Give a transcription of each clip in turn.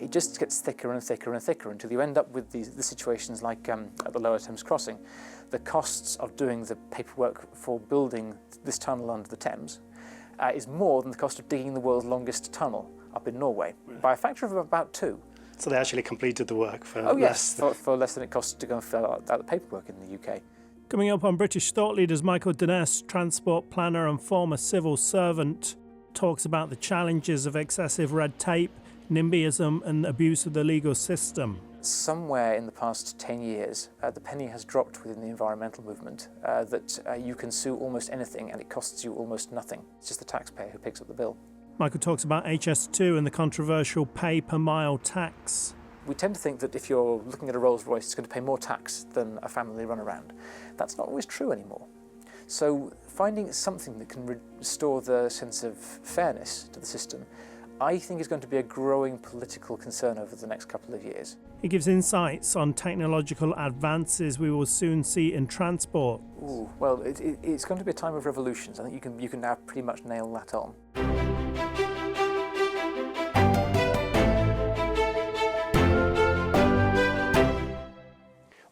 it just gets thicker and thicker and thicker until you end up with the situations like at the Lower Thames crossing. The costs of doing the paperwork for building this tunnel under the Thames is more than the cost of digging the world's longest tunnel up in Norway, by a factor of about 2. So they actually completed the work for for less than it costs to go and fill out the paperwork in the UK. Coming up on British Thought Leaders, Michael Dnes, transport planner and former civil servant, talks about the challenges of excessive red tape, NIMBYism and abuse of the legal system. Somewhere in the past 10 years, the penny has dropped within the environmental movement that you can sue almost anything and it costs you almost nothing. It's just the taxpayer who picks up the bill. Michael talks about HS2 and the controversial pay per mile tax. We tend to think that if you're looking at a Rolls Royce, it's going to pay more tax than a family runaround. That's not always true anymore. So finding something that can restore the sense of fairness to the system, I think is going to be a growing political concern over the next couple of years. He gives insights on technological advances we will soon see in transport. Ooh, well, it's going to be a time of revolutions. I think you can now pretty much nail that on.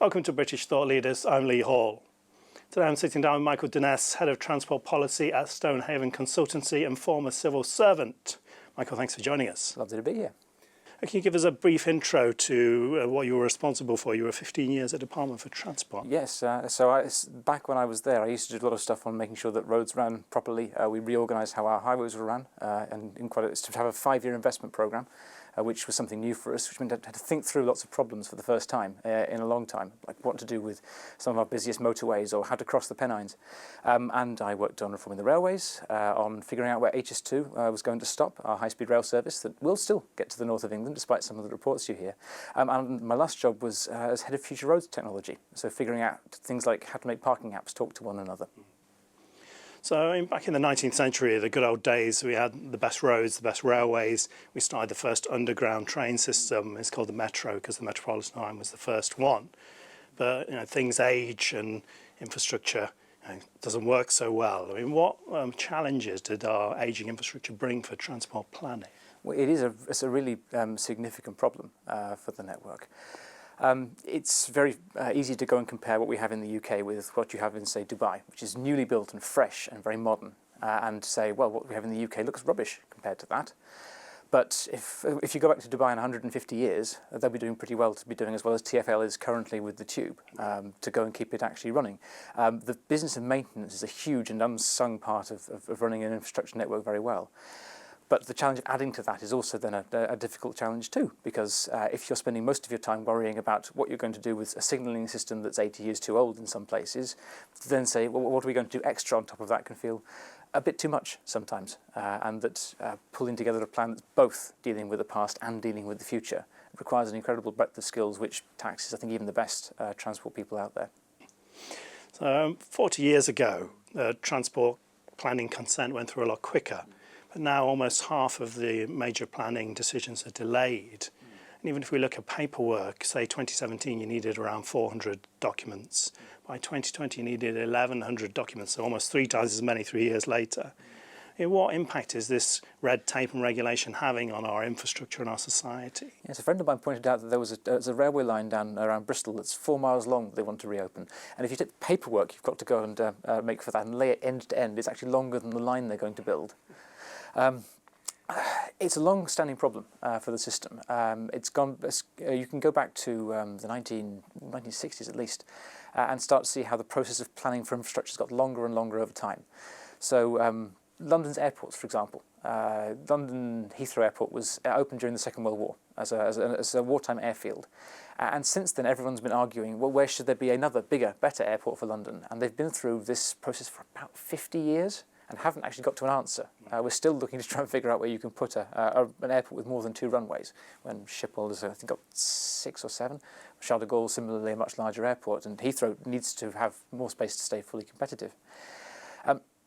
Welcome to British Thought Leaders. I'm Lee Hall. Today I'm sitting down with Michael Dnes, Head of Transport Policy at Stonehaven Consultancy and former civil servant. Michael, thanks for joining us. Lovely to be here. Can you give us a brief intro to what you were responsible for? You were 15 years at Department for Transport. Yes, back when I was there, I used to do a lot of stuff on making sure that roads ran properly. We reorganised how our highways were run, and to have a 5-year investment programme, which was something new for us, which meant I had to think through lots of problems for the first time in a long time, like what to do with some of our busiest motorways or how to cross the Pennines. And I worked on reforming the railways, on figuring out where HS2 was going to stop, our high-speed rail service that will still get to the north of England, despite some of the reports you hear. And my last job was as Head of Future Roads Technology, so figuring out things like how to make parking apps talk to one another. So back in the 19th century, the good old days, we had the best roads, the best railways. We started the first underground train system. It's called the Metro because the Metropolitan line was the first one. But things age and infrastructure doesn't work so well. I mean, what challenges did our ageing infrastructure bring for transport planning? Well, it's a really significant problem for the network. It's very easy to go and compare what we have in the UK with what you have in, say, Dubai, which is newly built and fresh and very modern, and say, well, what we have in the UK looks rubbish compared to that. But if you go back to Dubai in 150 years, they'll be doing pretty well to be doing as well as TfL is currently with the tube, to go and keep it actually running. The business of maintenance is a huge and unsung part of running an infrastructure network very well. But the challenge of adding to that is also then a difficult challenge too, because if you're spending most of your time worrying about what you're going to do with a signalling system that's 80 years too old in some places, to then say, well, what are we going to do extra on top of that can feel a bit too much sometimes, and that pulling together a plan that's both dealing with the past and dealing with the future requires an incredible breadth of skills, which taxes, I think, even the best transport people out there. So 40 years ago, transport planning consent went through a lot quicker. But now almost half of the major planning decisions are delayed. And even if we look at paperwork, say 2017 you needed around 400 documents. By 2020 you needed 1,100 documents, so almost 3 times as many 3 years later. What impact is this red tape and regulation having on our infrastructure and our society? Yes, a friend of mine pointed out that there's a railway line down around Bristol that's 4 miles long that they want to reopen. And if you take the paperwork you've got to go and make for that and lay it end to end, it's actually longer than the line they're going to build. It's a long-standing problem for the system. You can go back to the 1960s at least and start to see how the process of planning for infrastructure has got longer and longer over time. So London's airports, for example. London Heathrow Airport was opened during the Second World War as a wartime airfield. And since then everyone's been arguing, well, where should there be another bigger, better airport for London? And they've been through this process for about 50 years. And haven't actually got to an answer. We're still looking to try and figure out where you can put an airport with more than 2 runways, when Schiphol has, I think, got 6 or 7. Charles de Gaulle, similarly, a much larger airport, and Heathrow needs to have more space to stay fully competitive.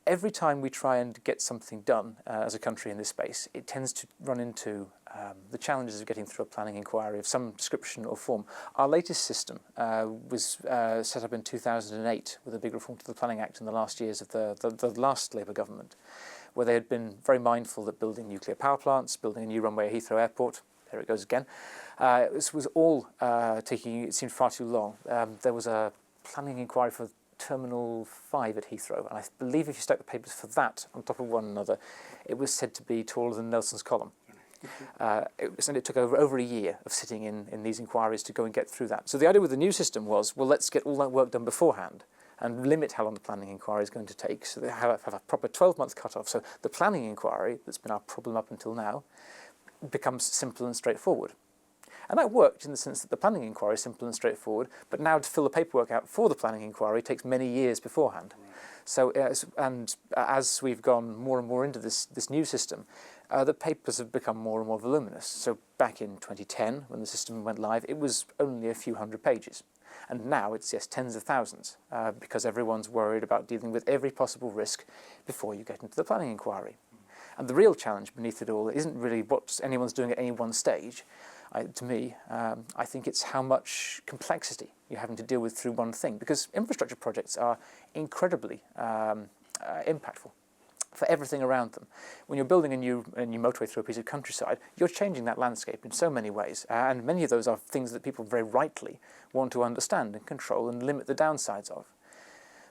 Every time we try and get something done as a country in this space, it tends to run into the challenges of getting through a planning inquiry of some description or form. Our latest system was set up in 2008 with a big reform to the Planning Act in the last years of the last Labour government, where they had been very mindful that building nuclear power plants, building a new runway at Heathrow Airport, there it goes again. This was all taking, it seemed, far too long. There was a planning inquiry for Terminal 5 at Heathrow, and I believe if you stack the papers for that on top of one another, it was said to be taller than Nelson's column. And it took over a year of sitting in these inquiries to go and get through that. So the idea with the new system was, well, let's get all that work done beforehand and limit how long the planning inquiry is going to take. So they have a proper 12-month cut-off. So the planning inquiry, that's been our problem up until now, becomes simple and straightforward. And that worked in the sense that the planning inquiry is simple and straightforward, but now to fill the paperwork out for the planning inquiry takes many years beforehand. So, as we've gone more and more into this new system, the papers have become more and more voluminous. So back in 2010, when the system went live, it was only a few hundred pages. And now it's, yes, tens of thousands, because everyone's worried about dealing with every possible risk before you get into the planning inquiry. And the real challenge beneath it all isn't really what anyone's doing at any one stage. To me, I think it's how much complexity you're having to deal with through one thing, because infrastructure projects are incredibly impactful for everything around them. When you're building a new motorway through a piece of countryside, you're changing that landscape in so many ways, and many of those are things that people very rightly want to understand and control and limit the downsides of.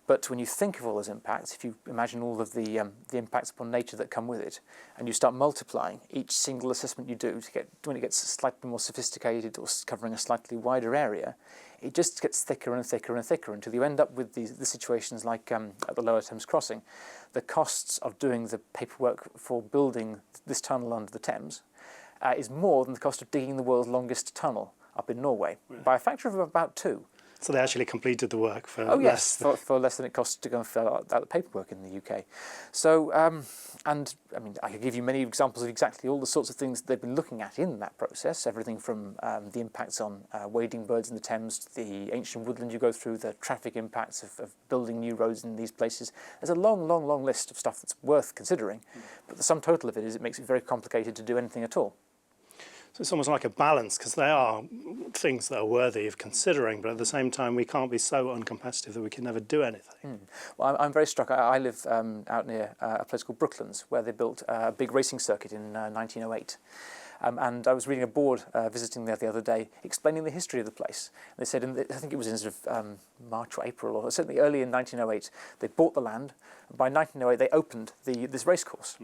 But when you think of all those impacts, if you imagine all of the impacts upon nature that come with it, and you start multiplying each single assessment you do to get, when it gets slightly more sophisticated or covering a slightly wider area, it just gets thicker and thicker and thicker until you end up with the situations like at the Lower Thames Crossing. The costs of doing the paperwork for building this tunnel under the Thames is more than the cost of digging the world's longest tunnel up in Norway, by a factor of about 2. So they actually completed the work for less. For less than it costs to go and fill out the paperwork in the UK. So, and I mean, I could give you many examples of exactly all the sorts of things they've been looking at in that process. Everything from the impacts on wading birds in the Thames, the ancient woodland you go through, the traffic impacts of building new roads in these places. There's a long, long, long list of stuff that's worth considering. But the sum total of it is it makes it very complicated to do anything at all. So it's almost like a balance, because they are things that are worthy of considering, but at the same time we can't be so uncompetitive that we can never do anything. Well, I'm very struck. I live out near a place called Brooklands, where they built a big racing circuit in 1908. And I was reading a board visiting there the other day, explaining the history of the place. They said, I think it was in sort of March or April, or certainly early in 1908, they bought the land. By 1908, they opened this racecourse.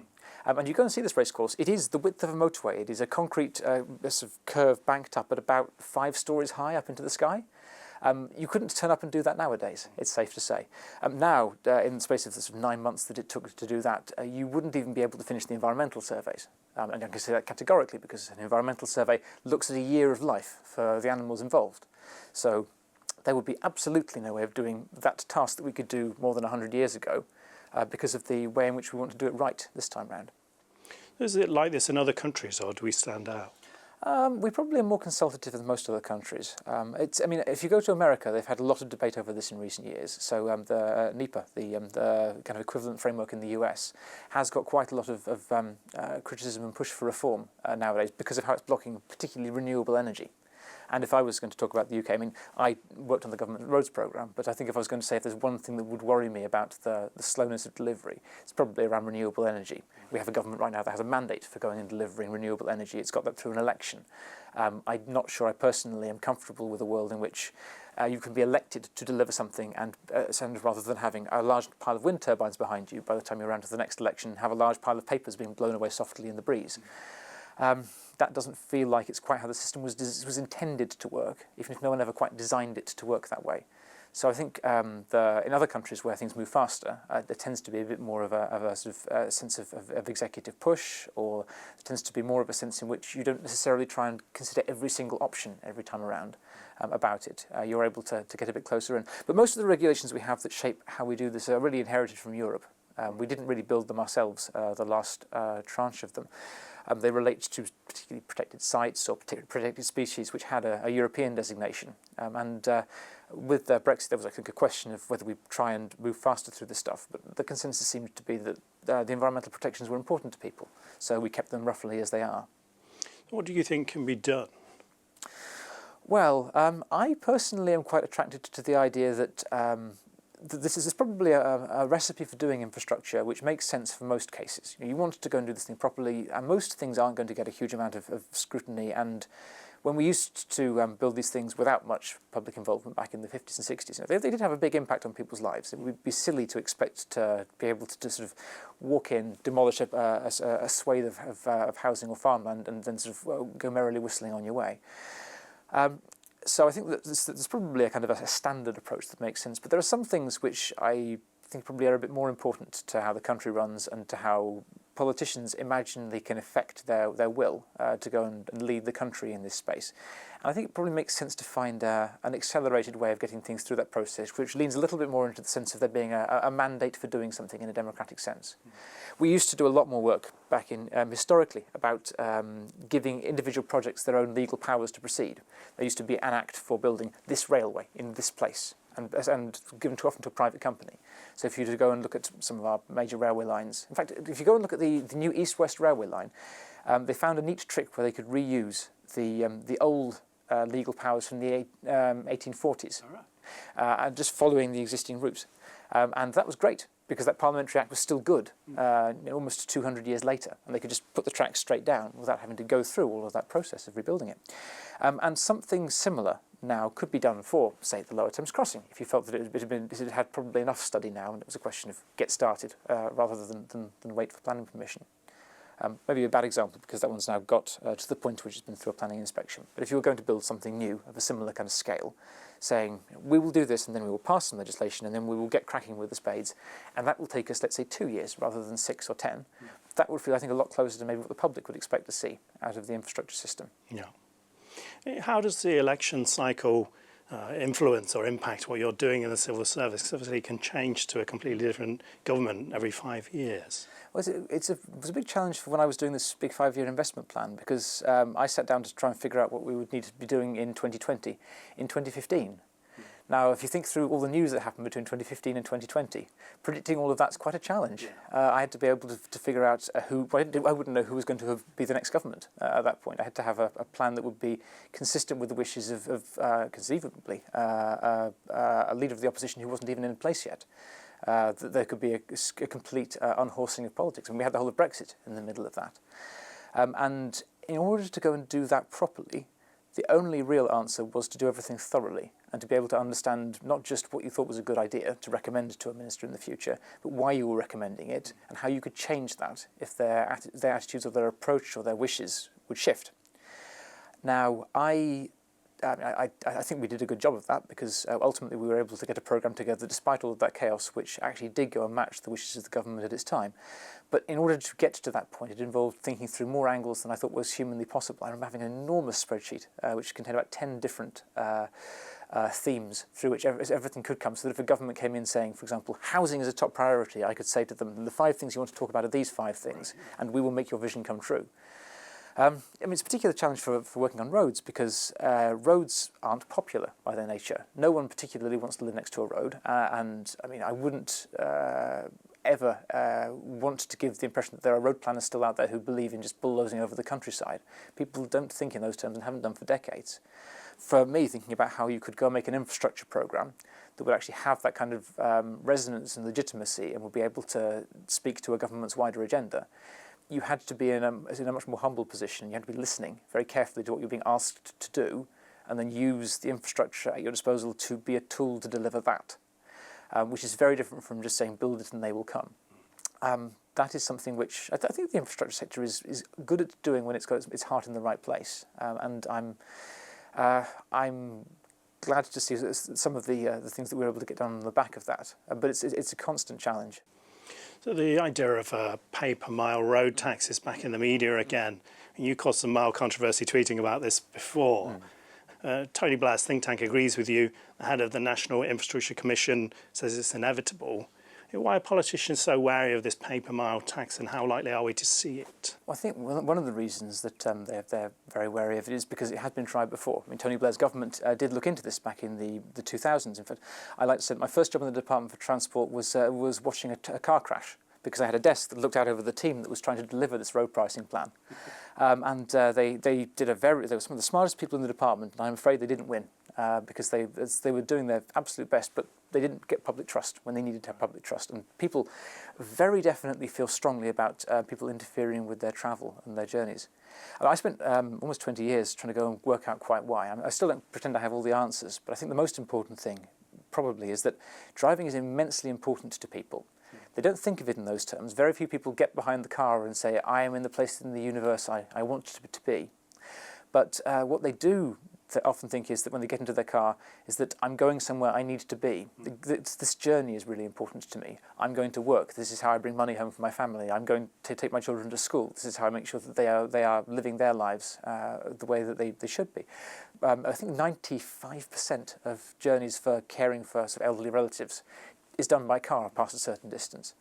And you go and see this racecourse. It is the width of a motorway. It is a concrete sort of curve banked up at about 5 stories high up into the sky. You couldn't turn up and do that nowadays, it's safe to say. Now, in the space of the sort of 9 months that it took to do that, you wouldn't even be able to finish the environmental surveys. And I can say that categorically, because an environmental survey looks at a year of life for the animals involved. So there would be absolutely no way of doing that task that we could do more than 100 years ago, because of the way in which we want to do it right this time round. Is it like this in other countries, or do we stand out? We probably are more consultative than most other countries. I mean, if you go to America, they've had a lot of debate over this in recent years. So the NIPA, the kind of equivalent framework in the US, has got quite a lot of criticism and push for reform nowadays because of how it's blocking particularly renewable energy. And if I was going to talk about the UK, I mean, I worked on the government roads programme, but I think if I was going to say if there's one thing that would worry me about the slowness of delivery, it's probably around renewable energy. We have a government right now that has a mandate for going and delivering renewable energy. It's got that through an election. I'm not sure I personally am comfortable with a world in which you can be elected to deliver something and rather than having a large pile of wind turbines behind you by the time you're around to the next election, have a large pile of papers being blown away softly in the breeze. That doesn't feel like it's quite how the system was intended to work, even if no one ever quite designed it to work that way. So I think in other countries where things move faster, there tends to be a bit more of a sort of sense of executive push, or there tends to be more of a sense in which you don't necessarily try and consider every single option every time around about it. You're able to get a bit closer in. But most of the regulations we have that shape how we do this are really inherited from Europe. We didn't really build them ourselves, the last tranche of them. They relate to particularly protected sites or protected species which had a European designation. With Brexit, there was, I think, a question of whether we try and move faster through this stuff. But the consensus seemed to be that the environmental protections were important to people, so we kept them roughly as they are. What do you think can be done? Well, I personally am quite attracted to the idea that this is probably a recipe for doing infrastructure which makes sense for most cases. You want to go and do this thing properly, and most things aren't going to get a huge amount of scrutiny. And when we used to build these things without much public involvement back in the 50s and 60s, they did have a big impact on people's lives. It would be silly to expect to be able to sort of walk in, demolish a swathe of housing or farmland, and then sort of go merrily whistling on your way. So I think that there's probably a kind of a standard approach that makes sense, but there are some things which I think probably are a bit more important to how the country runs and to how politicians imagine they can affect their will to go and lead the country in this space. And I think it probably makes sense to find an accelerated way of getting things through that process, which leans a little bit more into the sense of there being a mandate for doing something in a democratic sense. We used to do a lot more work back in historically about giving individual projects their own legal powers to proceed. There used to be an act for building this railway in this place, and given too often to a private company. So if you were to go and look at some of our major railway lines, in fact, if you go and look at the new East-West railway line, they found a neat trick where they could reuse the old legal powers from the 1840s, and just following the existing route. And that was great, because that Parliamentary Act was still good almost 200 years later, and they could just put the tracks straight down without having to go through all of that process of rebuilding it. And something similar now could be done for, say, the Lower Thames Crossing, if you felt that it had probably enough study now, and it was a question of get started rather than wait for planning permission. Maybe a bad example, because that one's now got to the point which has been through a planning inspection. But if you were going to build something new of a similar kind of scale, saying, we will do this and then we will pass some legislation and then we will get cracking with the spades, and that will take us, let's say, 2 years rather than 6 or 10, that would feel, I think, a lot closer to maybe what the public would expect to see out of the infrastructure system. Yeah. How does the election cycle influence or impact what you're doing in the civil service? Because obviously it can change to a completely different government every 5 years. Well, it was a big challenge for when I was doing this big 5-year investment plan, because I sat down to try and figure out what we would need to be doing in 2020, in 2015. Now, if you think through all the news that happened between 2015 and 2020, predicting all of that's quite a challenge. I had to be able to figure out who. Well, I wouldn't know who was going to be the next government at that point. I had to have a plan that would be consistent with the wishes of conceivably a leader of the opposition who wasn't even in place yet. That there could be a complete unhorsing of politics, and we had the whole of Brexit in the middle of that. And in order to go and do that properly, the only real answer was to do everything thoroughly and to be able to understand not just what you thought was a good idea to recommend to a minister in the future, but why you were recommending it and how you could change that if their attitudes or their approach or their wishes would shift. Now, I think we did a good job of that, because ultimately we were able to get a programme together despite all of that chaos, which actually did go and match the wishes of the government at its time. But in order to get to that point, it involved thinking through more angles than I thought was humanly possible. I remember having an enormous spreadsheet which contained about 10 different themes through which everything could come, so that if a government came in saying, for example, housing is a top priority, I could say to them, the 5 things you want to talk about are these 5 things, and we will make your vision come true. I mean, it's a particular challenge for working on roads, because roads aren't popular by their nature. No one particularly wants to live next to a road, and I mean, I wouldn't ever want to give the impression that there are road planners still out there who believe in just bulldozing over the countryside. People don't think in those terms and haven't done for decades. For me, thinking about how you could go make an infrastructure programme that would actually have that kind of resonance and legitimacy and would be able to speak to a government's wider agenda, you had to be in a much more humble position. You had to be listening very carefully to what you're being asked to do, and then use the infrastructure at your disposal to be a tool to deliver that, which is very different from just saying build it and they will come. That is something which I think the infrastructure sector is good at doing when it's got its heart in the right place, and I'm glad to see some of the things that we were able to get done on the back of that, but it's a constant challenge. So the idea of a pay-per-mile road tax is back in the media again. And you caused some mild controversy tweeting about this before. Tony Blair's think tank agrees with you. The head of the National Infrastructure Commission says it's inevitable. Why are politicians so wary of this pay-per-mile tax, and how likely are we to see it? Well, I think one of the reasons that they're very wary of it is because it had been tried before. I mean, Tony Blair's government did look into this back in the 2000s. In fact, I like to say that my first job in the Department for Transport was watching a car crash because I had a desk that looked out over the team that was trying to deliver this road pricing plan. They were some of the smartest people in the department, and I'm afraid they didn't win because they were doing their absolute best, but they didn't get public trust when they needed to have public trust. And people very definitely feel strongly about people interfering with their travel and their journeys. I spent almost 20 years trying to go and work out quite why. I still don't pretend I have all the answers, but I think the most important thing probably is that driving is immensely important to people. They don't think of it in those terms. Very few people get behind the car and say, I am in the place in the universe I want to be. But what they do often think is that when they get into their car is that I'm going somewhere I need to be. This journey is really important to me. I'm going to work. This is how I bring money home for my family. I'm going to take my children to school. This is how I make sure that they are living their lives the way that they should be. I think 95% of journeys for caring for sort of elderly relatives is done by car past a certain distance.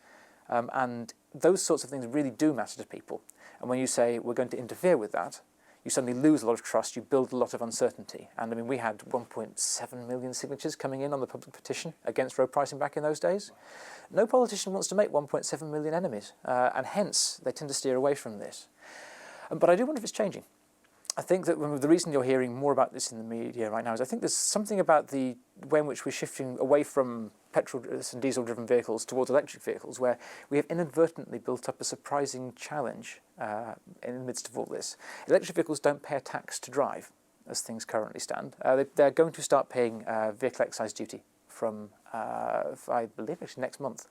And those sorts of things really do matter to people. And when you say we're going to interfere with that, you suddenly lose a lot of trust, you build a lot of uncertainty. And I mean, we had 1.7 million signatures coming in on the public petition against road pricing back in those days. No politician wants to make 1.7 million enemies, and hence they tend to steer away from this. But I do wonder if it's changing. I think that the reason you're hearing more about this in the media right now is I think there's something about the way in which we're shifting away from petrol and diesel-driven vehicles towards electric vehicles, where we have inadvertently built up a surprising challenge in the midst of all this. Electric vehicles don't pay a tax to drive, as things currently stand. They're going to start paying vehicle excise duty from, I believe, actually next month.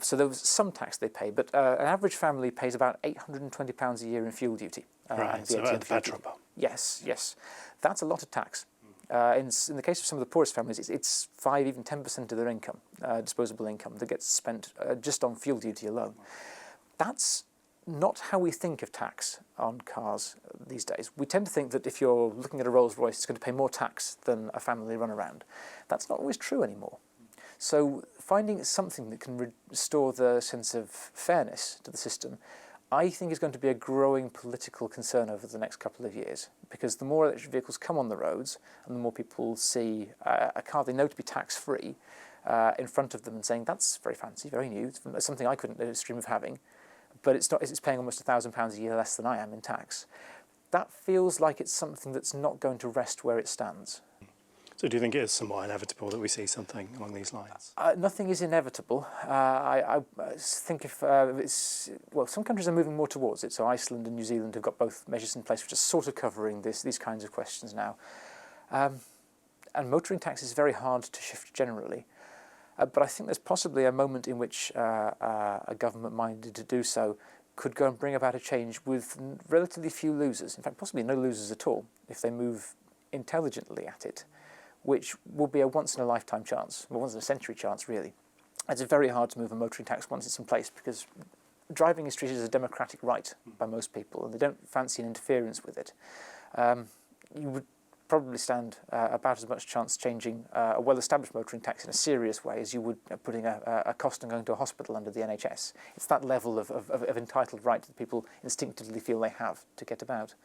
So there was some tax they pay, but an average family pays about £820 a year in fuel duty. Right, so at the petrol pump. Yes, yes. That's a lot of tax. In the case of some of the poorest families, it's 5, even 10% of their income, disposable income, that gets spent just on fuel duty alone. That's not how we think of tax on cars these days. We tend to think that if you're looking at a Rolls Royce, it's going to pay more tax than a family runaround. That's not always true anymore. So finding something that can restore the sense of fairness to the system, I think is going to be a growing political concern over the next couple of years, because the more electric vehicles come on the roads and the more people see a car they know to be tax-free in front of them and saying, that's very fancy, very new, it's something I couldn't dream of having, but it's paying almost £1,000 a year less than I am in tax. That feels like it's something that's not going to rest where it stands. So do you think it is somewhat inevitable that we see something along these lines? Nothing is inevitable. I think some countries are moving more towards it. So Iceland and New Zealand have got both measures in place which are sort of covering these kinds of questions now. And motoring tax is very hard to shift generally. But I think there's possibly a moment in which a government minded to do so could go and bring about a change with relatively few losers. In fact, possibly no losers at all if they move intelligently at it, which will be a once-in-a-lifetime chance, a once-in-a-century chance, really. It's very hard to move a motoring tax once it's in place because driving is treated as a democratic right by most people, and they don't fancy an interference with it. You would probably stand about as much chance changing a well-established motoring tax in a serious way as you would putting a cost and going to a hospital under the NHS. It's that level of entitled right that people instinctively feel they have to get about.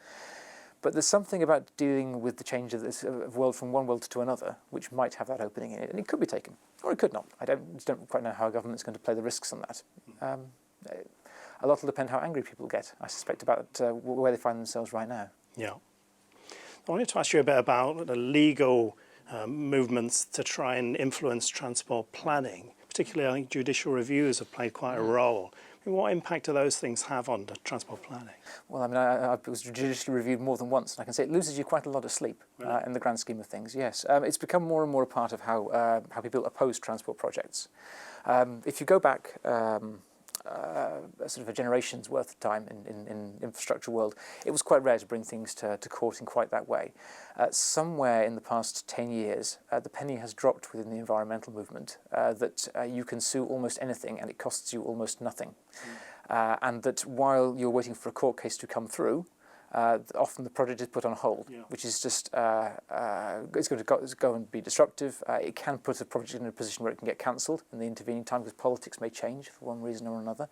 But there's something about dealing with the change of this world from one world to another, which might have that opening in it, and it could be taken, or it could not. I don't quite know how a government's going to play the risks on that. A lot will depend how angry people get, I suspect, about where they find themselves right now. Yeah. I wanted to ask you a bit about the legal movements to try and influence transport planning. Particularly, I think judicial reviews have played quite a role. I mean, what impact do those things have on the transport planning? Well, I mean, I was judicially reviewed more than once, and I can say it loses you quite a lot of sleep in the grand scheme of things, yes. It's become more and more a part of how people oppose transport projects. If you go back sort of a generation's worth of time in infrastructure world, it was quite rare to bring things to court in quite that way. Somewhere in the past 10 years, the penny has dropped within the environmental movement that you can sue almost anything and it costs you almost nothing. And that while you're waiting for a court case to come through, often the project is put on hold, which is just it's going to go and be disruptive. It can put a project in a position where it can get cancelled in the intervening time because politics may change for one reason or another,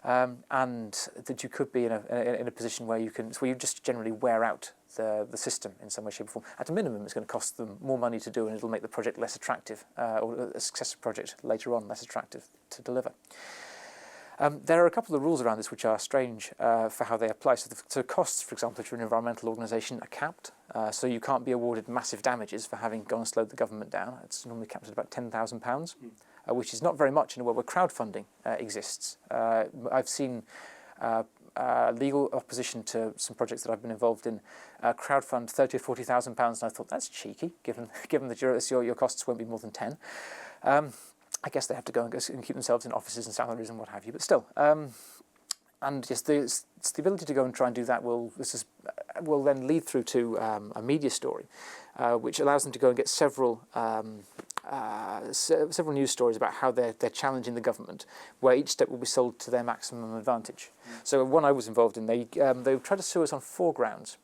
and that you could be in a position where you just generally wear out the system in some way, shape, or form. At a minimum, it's going to cost them more money to do, and it'll make the project less attractive, or a successor project later on less attractive to deliver. There are a couple of rules around this which are strange for how they apply. So costs, for example, if you're an environmental organisation, are capped. So you can't be awarded massive damages for having gone and slowed the government down. It's normally capped at about £10,000, which is not very much in a world where crowdfunding exists. I've seen legal opposition to some projects that I've been involved in crowdfund £30,000 or £40,000, and I thought that's cheeky, given that your costs won't be more than 10. I guess they have to go and keep themselves in offices and salaries and what have you, but still. And yes, the ability to go and try and do that will then lead through to a media story, which allows them to go and get several news stories about how they're challenging the government, where each step will be sold to their maximum advantage. So one I was involved in, they tried to sue us on 4 grounds.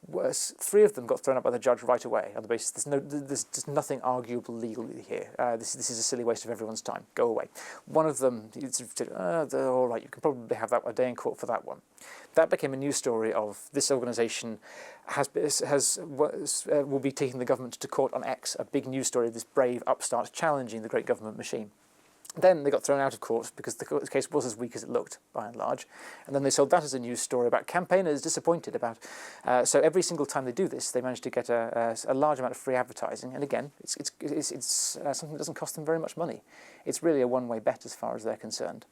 Worse, 3 of them got thrown out by the judge right away on the basis there's nothing arguable legally here. This is a silly waste of everyone's time. Go away. One of them, they're all right. You can probably have a day in court for that one. That became a news story of this organisation will be taking the government to court on X. A big news story of this brave upstart challenging the great government machine. Then they got thrown out of court because the case was as weak as it looked, by and large. And then they sold that as a news story about campaigners disappointed about. So every single time they do this, they manage to get a large amount of free advertising. And again, it's something that doesn't cost them very much money. It's really a one-way bet as far as they're concerned.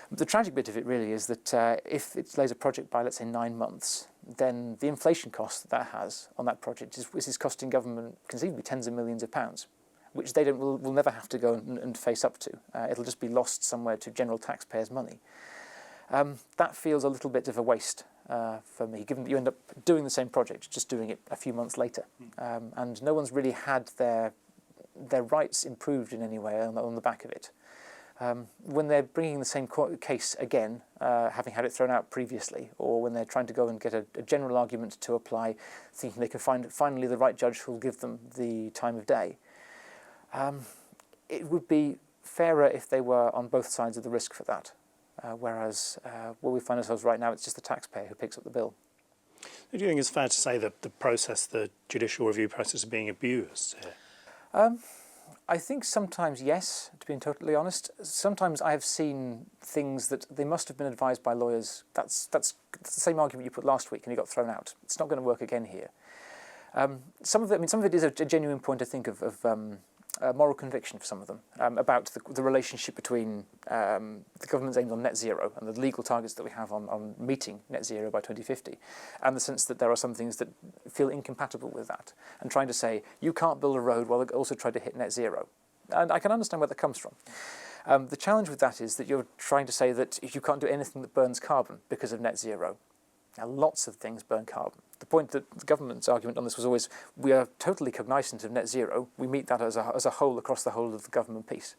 The tragic bit of it really is that if it delays a project by, let's say, 9 months, then the inflation cost that has on that project is costing government conceivably tens of millions of pounds, which they will never have to go and face up to. It'll just be lost somewhere to general taxpayers' money. That feels a little bit of a waste for me, given that you end up doing the same project, just doing it a few months later. And no one's really had their rights improved in any way on the back of it. When they're bringing the same case again, having had it thrown out previously, or when they're trying to go and get a general argument to apply, thinking they can find finally the right judge who will give them the time of day, it would be fairer if they were on both sides of the risk for that, whereas where we find ourselves right now, it's just the taxpayer who picks up the bill. Do you think it's fair to say that the judicial review process is being abused here? I think sometimes yes, to be totally honest. Sometimes I have seen things that they must have been advised by lawyers. That's the same argument you put last week and he got thrown out. It's not going to work again here. Some of it is a genuine point, I think, of moral conviction for some of them about the relationship between the government's aims on net zero and the legal targets that we have on meeting net zero by 2050, and the sense that there are some things that feel incompatible with that, and trying to say you can't build a road while also try to hit net zero. And I can understand where that comes from. The challenge with that is that you're trying to say that you can't do anything that burns carbon because of net zero. Now, lots of things burn carbon. The point that the government's argument on this was always, we are totally cognizant of net zero. We meet that as a whole across the whole of the government piece.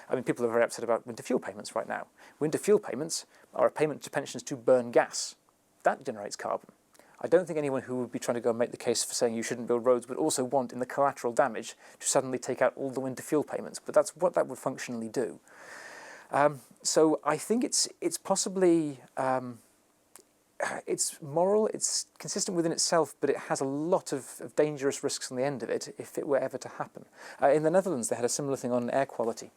I mean, people are very upset about winter fuel payments right now. Winter fuel payments are a payment to pensions to burn gas. That generates carbon. I don't think anyone who would be trying to go and make the case for saying you shouldn't build roads would also want, in the collateral damage, to suddenly take out all the winter fuel payments. But that's what that would functionally do. So I think it's possibly... it's moral, it's consistent within itself, but it has a lot of dangerous risks on the end of it if it were ever to happen. In the Netherlands, they had a similar thing on air quality,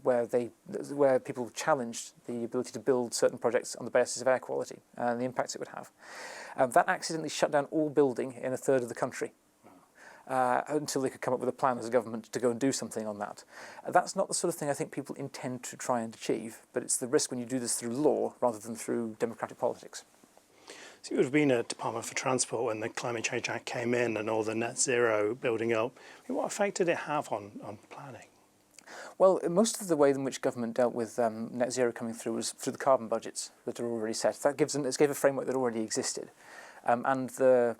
where people challenged the ability to build certain projects on the basis of air quality and the impacts it would have. That accidentally shut down all building in a third of the country. Until they could come up with a plan as a government to go and do something on that. That's not the sort of thing I think people intend to try and achieve, but it's the risk when you do this through law rather than through democratic politics. So you would have been at Department for Transport when the Climate Change Act came in and all the net zero building up. I mean, what effect did it have on planning? Well, most of the way in which government dealt with net zero coming through was through the carbon budgets that are already set. That gave a framework that already existed. And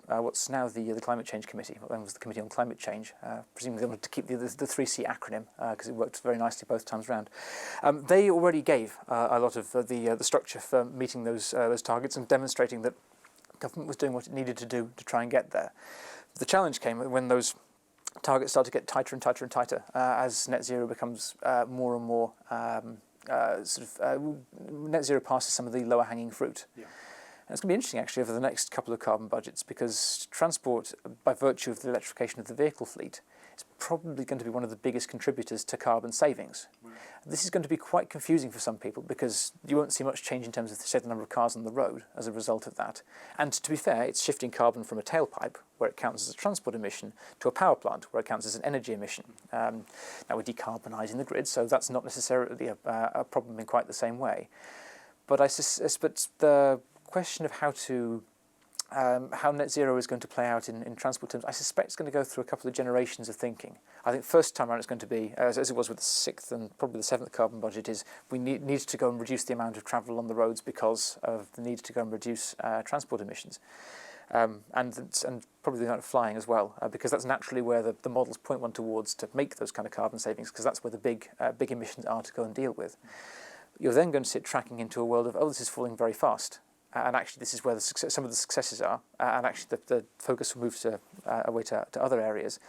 what's now the Climate Change Committee, well, then was the Committee on Climate Change, presumably they wanted to keep the 3C acronym because it worked very nicely both times round. They already gave a lot of the structure for meeting those targets and demonstrating that government was doing what it needed to do to try and get there. The challenge came when those targets started to get tighter and tighter and tighter as net zero becomes more and more net zero passes some of the lower hanging fruit. Yeah. And it's going to be interesting actually over the next couple of carbon budgets, because transport, by virtue of the electrification of the vehicle fleet, is probably going to be one of the biggest contributors to carbon savings. Right. This is going to be quite confusing for some people because you won't see much change in terms of, say, the number of cars on the road as a result of that. And to be fair, it's shifting carbon from a tailpipe, where it counts as a transport emission, to a power plant, where it counts as an energy emission. Now we're decarbonising the grid, so that's not necessarily a problem in quite the same way. But but the question of how net zero is going to play out in transport terms, I suspect it's going to go through a couple of generations of thinking. I think first time around it's going to be, as it was with the 6th and probably the 7th carbon budget, is we need to go and reduce the amount of travel on the roads because of the need to go and reduce transport emissions. And probably the amount of flying as well, because that's naturally where the models point one towards to make those kind of carbon savings, because that's where the big emissions are to go and deal with. You're then going to sit tracking into a world of, oh, this is falling very fast. And actually this is where some of the successes are, and actually the focus will move away to other areas.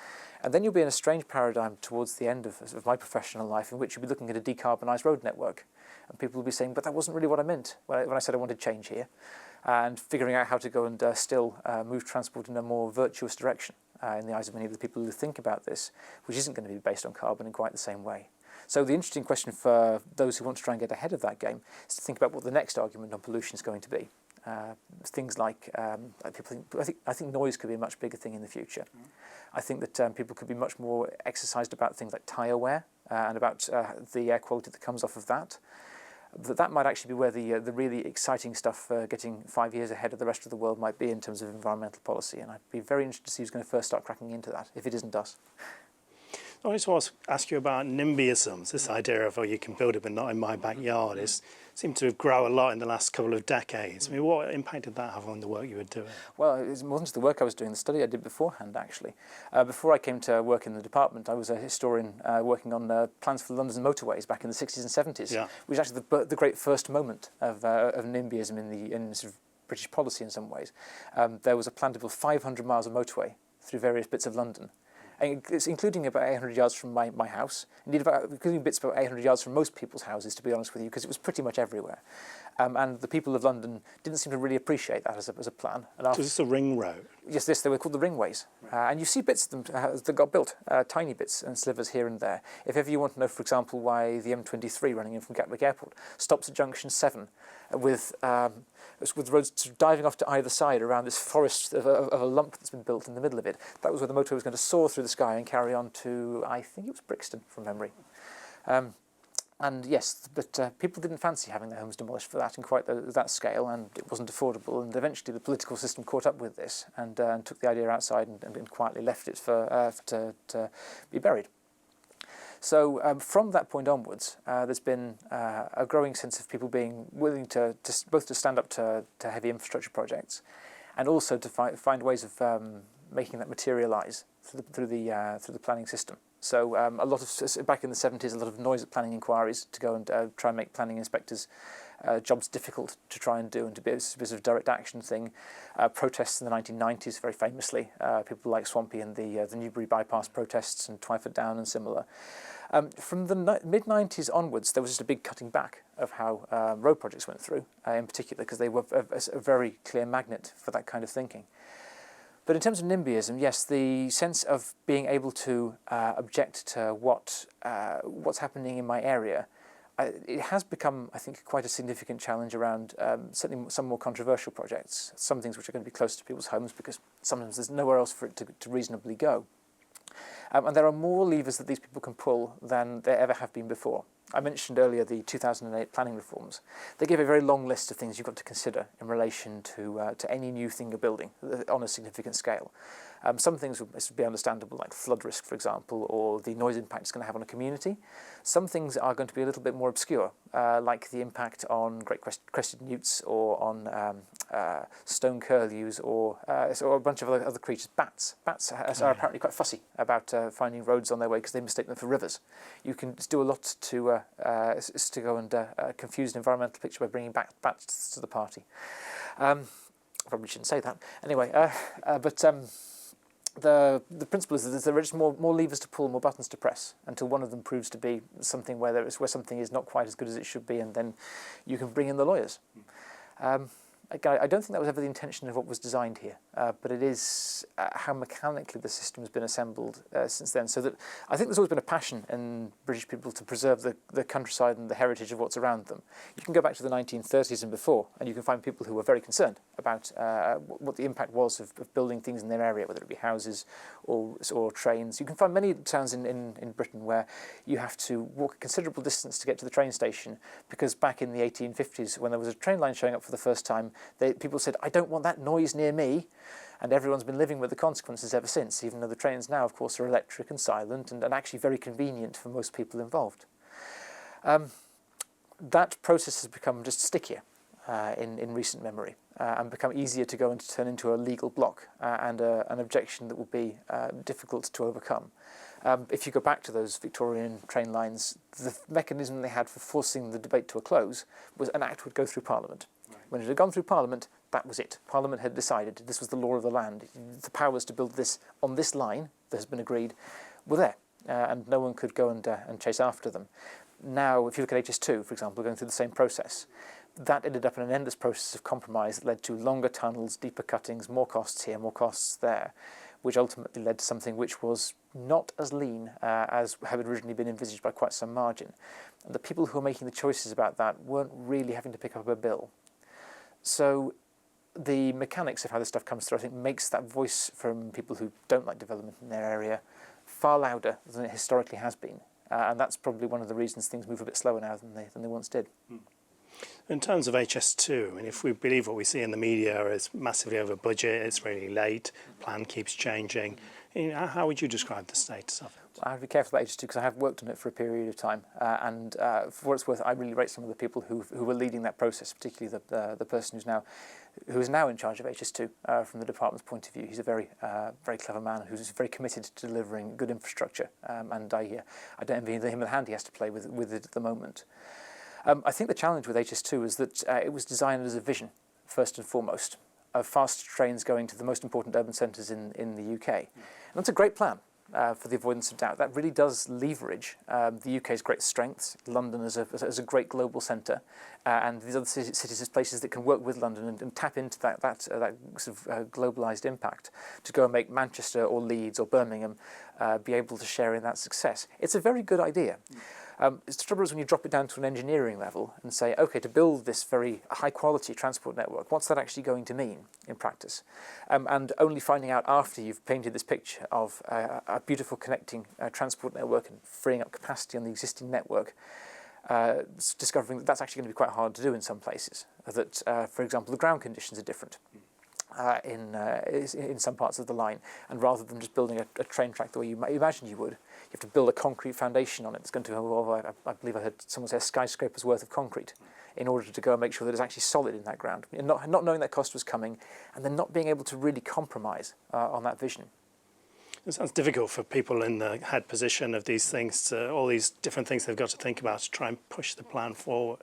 And then you'll be in a strange paradigm towards the end of my professional life, in which you'll be looking at a decarbonised road network. And people will be saying, but that wasn't really what I meant when I said I wanted change here. And figuring out how to go and still move transport in a more virtuous direction in the eyes of many of the people who think about this, which isn't going to be based on carbon in quite the same way. So the interesting question for those who want to try and get ahead of that game is to think about what the next argument on pollution is going to be. Things like, I think noise could be a much bigger thing in the future. I think that people could be much more exercised about things like tyre wear and about the air quality that comes off of that. That might actually be where the really exciting stuff getting 5 years ahead of the rest of the world might be in terms of environmental policy. And I'd be very interested to see who's going to first start cracking into that, if it isn't us. I just want to ask you about NIMBYisms. This idea of, oh, you can build it but not in my backyard seemed to grow a lot in the last couple of decades. I mean, what impact did that have on the work you were doing? Well, it wasn't just the work I was doing, the study I did beforehand, actually. Before I came to work in the department, I was a historian working on plans for London's motorways back in the 60s and 70s, which was actually the great first moment of NIMBYism in sort of British policy in some ways. There was a plan to build 500 miles of motorway through various bits of London. It's including about 800 yards from my house, indeed including bits about 800 yards from most people's houses, to be honest with you, because it was pretty much everywhere. And the people of London didn't seem to really appreciate that as a plan. And so is this a ring road? Yes, they were called the ringways. And you see bits of them that got built, tiny bits and slivers here and there. If ever you want to know, for example, why the M23 running in from Gatwick Airport stops at junction 7 with roads diving off to either side around this forest of a lump that's been built in the middle of it. That was where the motorway was going to soar through the sky and carry on to, I think it was Brixton, from memory. And yes, but people didn't fancy having their homes demolished for that in quite that scale, and it wasn't affordable. And eventually the political system caught up with this and took the idea outside and quietly left it to be buried. So from that point onwards, there's been a growing sense of people being willing to both to stand up to heavy infrastructure projects, and also to find ways of making that materialise through the planning system. So a lot of back in the 70s, a lot of noise at planning inquiries to go and try and make planning inspectors' jobs difficult to try and do, and to be a bit of direct action thing. Protests in the 1990s, very famously, people like Swampy and the Newbury bypass protests and Twyford Down and similar. From the mid-90s onwards, there was just a big cutting back of how road projects went through, in particular, because they were a very clear magnet for that kind of thinking. But in terms of NIMBYism, yes, the sense of being able to object to what's happening in my area, it has become, I think, quite a significant challenge around certainly some more controversial projects, some things which are going to be close to people's homes because sometimes there's nowhere else for it to reasonably go. And there are more levers that these people can pull than there ever have been before. I mentioned earlier the 2008 planning reforms. They give a very long list of things you've got to consider in relation to any new thing you're building on a significant scale. Some things would be understandable, like flood risk, for example, or the noise impact it's going to have on a community. Some things are going to be a little bit more obscure, like the impact on great crested newts or on stone curlews or a bunch of other creatures. Bats are apparently quite fussy about finding roads on their way because they mistake them for rivers. You can do a lot to go and confuse an environmental picture by bringing bats to the party. I probably shouldn't say that. Anyway, the principle is that there are just more levers to pull, more buttons to press, until one of them proves to be something where something is not quite as good as it should be, and then you can bring in the lawyers. Again, I don't think that was ever the intention of what was designed here, but it is how mechanically the system has been assembled since then. So that I think there's always been a passion in British people to preserve the countryside and the heritage of what's around them. You can go back to the 1930s and before, and you can find people who were very concerned about what the impact was of building things in their area, whether it be houses or trains. You can find many towns in Britain where you have to walk a considerable distance to get to the train station, because back in the 1850s, when there was a train line showing up for the first time, people said, I don't want that noise near me, and everyone's been living with the consequences ever since, even though the trains now, of course, are electric and silent and actually very convenient for most people involved. That process has become just stickier in recent memory and become easier to go and turn into a legal block and an objection that will be difficult to overcome. If you go back to those Victorian train lines, the mechanism they had for forcing the debate to a close was an act would go through Parliament. When it had gone through Parliament, that was it. Parliament had decided this was the law of the land. The powers to build this on this line that has been agreed were there, and no one could go and chase after them. Now, if you look at HS2, for example, going through the same process, that ended up in an endless process of compromise that led to longer tunnels, deeper cuttings, more costs here, more costs there, which ultimately led to something which was not as lean as had originally been envisaged by quite some margin. And the people who were making the choices about that weren't really having to pick up a bill. So the mechanics of how this stuff comes through, I think, makes that voice from people who don't like development in their area far louder than it historically has been. And that's probably one of the reasons things move a bit slower now than they once did. In terms of HS2, I mean, if we believe what we see in the media is massively over budget, it's really late, plan keeps changing, you know, how would you describe the status of it? I have to be careful about HS2 because I have worked on it for a period of time, and for what it's worth, I really rate some of the people who were leading that process, particularly the person who is now in charge of HS2 from the department's point of view. He's a very clever man who's very committed to delivering good infrastructure, and I don't envy him the hand he has to play with it at the moment. I think the challenge with HS2 is that it was designed as a vision, first and foremost, of fast trains going to the most important urban centres in the UK. And that's a great plan. For the avoidance of doubt, that really does leverage the UK's great strengths, London as a great global centre, and these other cities as places that can work with London and tap into that sort of globalised impact to go and make Manchester or Leeds or Birmingham be able to share in that success. It's a very good idea. The trouble is when you drop it down to an engineering level and say, okay, to build this very high-quality transport network, what's that actually going to mean in practice? And only finding out after you've painted this picture of a beautiful connecting transport network and freeing up capacity on the existing network, discovering that that's actually going to be quite hard to do in some places. That, for example, the ground conditions are different in some parts of the line, and rather than just building a train track the way you might imagine you would, you have to build a concrete foundation on it. It's going to involve, I believe I heard someone say, a skyscraper's worth of concrete in order to go and make sure that it's actually solid in that ground. And not knowing that cost was coming, and then not being able to really compromise on that vision. It sounds difficult for people in the head position of these things, all these different things they've got to think about to try and push the plan forward.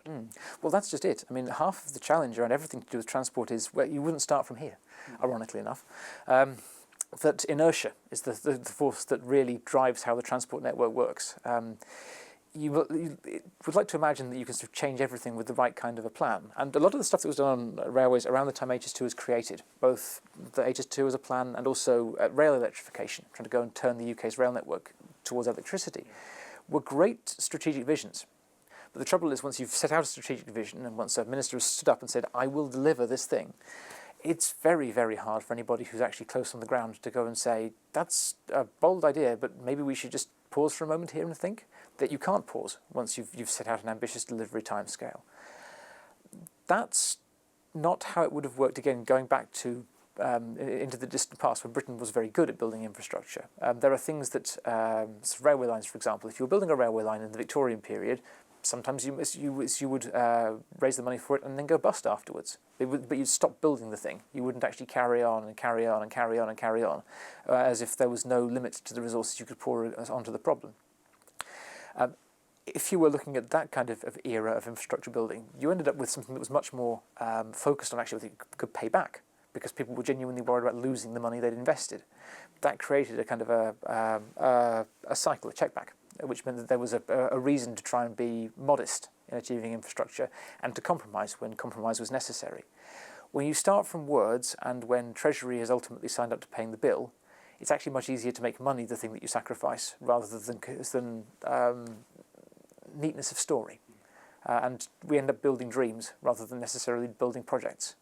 Well, that's just it. I mean, half of the challenge around everything to do with transport is where you wouldn't start from here, ironically enough. That inertia is the force that really drives how the transport network works. You would like to imagine that you can sort of change everything with the right kind of a plan. And a lot of the stuff that was done on railways around the time HS2 was created, both the HS2 as a plan and also rail electrification, trying to go and turn the UK's rail network towards electricity, were great strategic visions. But the trouble is, once you've set out a strategic vision and once a minister has stood up and said, I will deliver this thing, it's very, very hard for anybody who's actually close on the ground to go and say, that's a bold idea, but maybe we should just pause for a moment here and think. That you can't pause once you've set out an ambitious delivery timescale. That's not how it would have worked, again, going back to into the distant past when Britain was very good at building infrastructure. There are things that, railway lines, for example, if you were building a railway line in the Victorian period, sometimes you would raise the money for it and then go bust afterwards. But you'd stop building the thing. You wouldn't actually carry on and carry on and carry on and carry on, as if there was no limit to the resources you could pour onto the problem. If you were looking at that kind of era of infrastructure building, you ended up with something that was much more focused on actually what you could pay back, because people were genuinely worried about losing the money they'd invested. That created a kind of a cycle, a check back, which meant that there was a reason to try and be modest in achieving infrastructure and to compromise when compromise was necessary. When you start from words and when Treasury has ultimately signed up to paying the bill, it's actually much easier to make money the thing that you sacrifice rather than neatness of story. And we end up building dreams rather than necessarily building projects,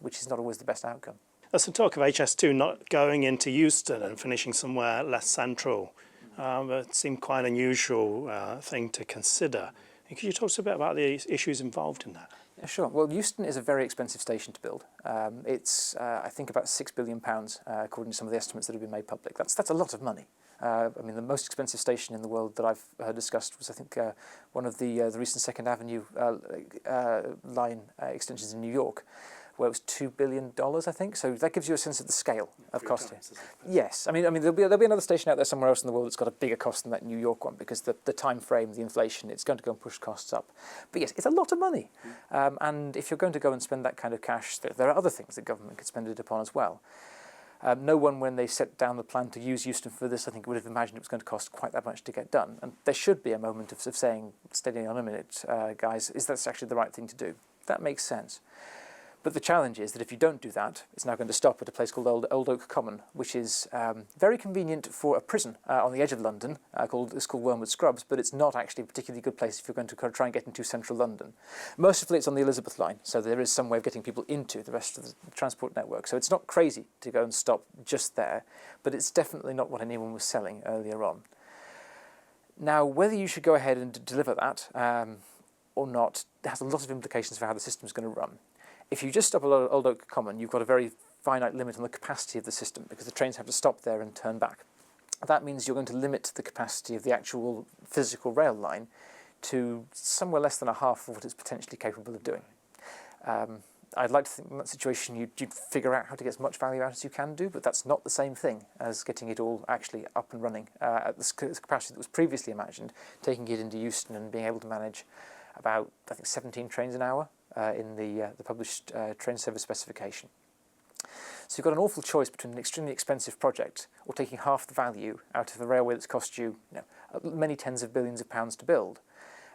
which is not always the best outcome. There's some talk of HS2 not going into Euston and finishing somewhere less central. It seemed quite an unusual thing to consider. Could you talk to us a bit about the issues involved in that? Yeah, sure. Well, Euston is a very expensive station to build. It's, I think, about £6 billion, according to some of the estimates that have been made public. That's a lot of money. I mean, the most expensive station in the world that I've discussed was, I think, one of the recent Second Avenue line extensions in New York, where it was $2 billion, I think. So that gives you a sense of the scale of cost here. Yes, I mean, there'll be another station out there somewhere else in the world that's got a bigger cost than that New York one, because the time frame, the inflation, it's going to go and push costs up. But yes, it's a lot of money. And if you're going to go and spend that kind of cash, there are other things that government could spend it upon as well. No one, when they set down the plan to use Euston for this, I think would have imagined it was going to cost quite that much to get done. And there should be a moment of saying, steady on a minute, guys, is that actually the right thing to do? That makes sense. But the challenge is that if you don't do that, it's now going to stop at a place called Old Oak Common, which is very convenient for a prison on the edge of London. It's called Wormwood Scrubs, but it's not actually a particularly good place if you're going to try and get into central London. Mercifully, it's on the Elizabeth line, so there is some way of getting people into the rest of the transport network. So it's not crazy to go and stop just there, but it's definitely not what anyone was selling earlier on. Now, whether you should go ahead and deliver that or not has a lot of implications for how the system is going to run. If you just stop at Old Oak Common, you've got a very finite limit on the capacity of the system because the trains have to stop there and turn back. That means you're going to limit the capacity of the actual physical rail line to somewhere less than a half of what it's potentially capable of doing. I'd like to think in that situation you'd figure out how to get as much value out as you can do, but that's not the same thing as getting it all actually up and running at the capacity that was previously imagined, taking it into Euston and being able to manage about, I think, 17 trains an hour in the published train service specification. So you've got an awful choice between an extremely expensive project or taking half the value out of a railway that's cost you, many tens of billions of pounds to build,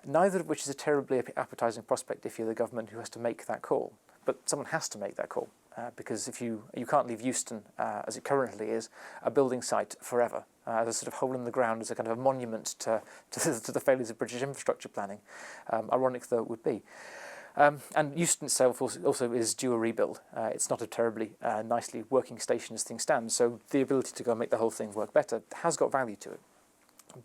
neither of which is a terribly appetising prospect if you're the government who has to make that call. But someone has to make that call because if you can't leave Euston, as it currently is, a building site forever, as a sort of hole in the ground, as a kind of a monument to the failures of British infrastructure planning, ironic though it would be. And Euston itself also is due a rebuild. It's not a terribly nicely working station as things stand, so the ability to go and make the whole thing work better has got value to it.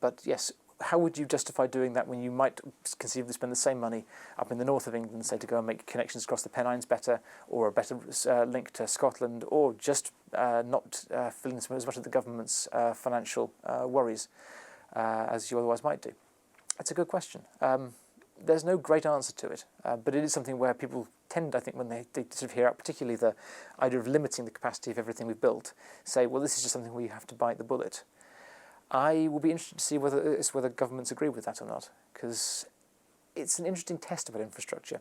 But yes, how would you justify doing that when you might conceivably spend the same money up in the north of England, say, to go and make connections across the Pennines better, or a better link to Scotland, or just not filling as much of the government's financial worries as you otherwise might do? It's a good question. There's no great answer to it, but it is something where people tend, I think, when they sort of hear out, particularly the idea of limiting the capacity of everything we've built, say, well, this is just something where you have to bite the bullet. I will be interested to see whether governments agree with that or not, because it's an interesting test about infrastructure.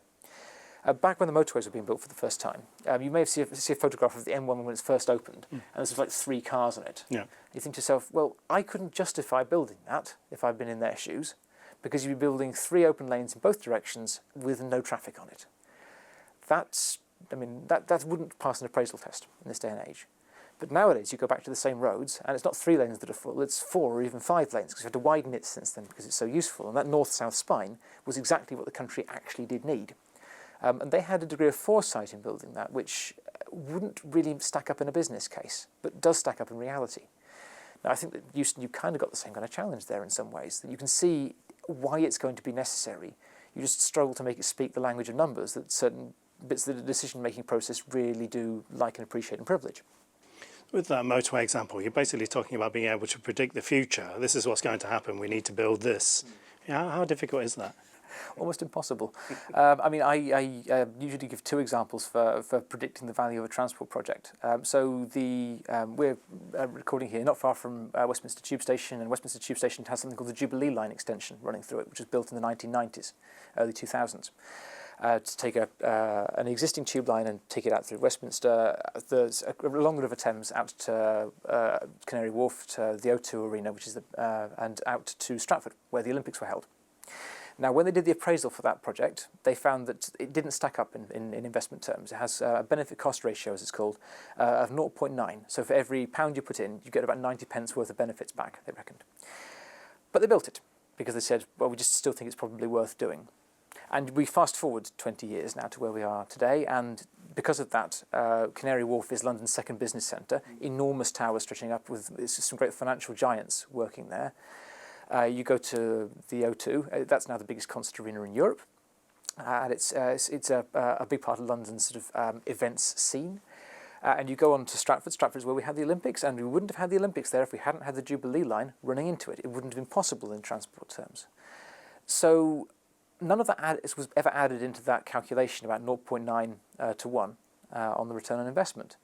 Back when the motorways were being built for the first time, you may have seen a photograph of the M1 when it's first opened, and there's like 3 cars on it. Yeah. You think to yourself, well, I couldn't justify building that if I'd been in their shoes, because you'd be building 3 open lanes in both directions with no traffic on it. That wouldn't pass an appraisal test in this day and age. But nowadays you go back to the same roads and it's not 3 lanes that are full, it's 4 or even 5 lanes because you've had to widen it since then because it's so useful. And that north-south spine was exactly what the country actually did need. And they had a degree of foresight in building that which wouldn't really stack up in a business case, but does stack up in reality. Now I think that Euston, you kind of got the same kind of challenge there in some ways, that you can see why it's going to be necessary. You just struggle to make it speak the language of numbers that certain bits of the decision-making process really do like and appreciate and privilege. With that motorway example, you're basically talking about being able to predict the future. This is what's going to happen. We need to build this. How difficult is that? Almost impossible. I usually give 2 examples for predicting the value of a transport project. We're recording here not far from Westminster Tube Station, and Westminster Tube Station has something called the Jubilee Line extension running through it, which was built in the 1990s, early 2000s. To take an existing tube line and take it out through Westminster, there's along the River Thames out to Canary Wharf, to the O2 Arena, which is and out to Stratford, where the Olympics were held. Now, when they did the appraisal for that project, they found that it didn't stack up in investment terms. It has a benefit-cost ratio, as it's called, of 0.9. So for every pound you put in, you get about 90 pence worth of benefits back, they reckoned. But they built it because they said, well, we just still think it's probably worth doing. And we fast forward 20 years now to where we are today, and because of that, Canary Wharf is London's second business centre, enormous towers stretching up with some great financial giants working there. You go to the O2, that's now the biggest concert arena in Europe, and it's a big part of London's sort of events scene. And you go on to Stratford. Stratford is where we had the Olympics, and we wouldn't have had the Olympics there if we hadn't had the Jubilee line running into it. It wouldn't have been possible in transport terms. So none of that was ever added into that calculation about 0.9 to 1 on the return on investment.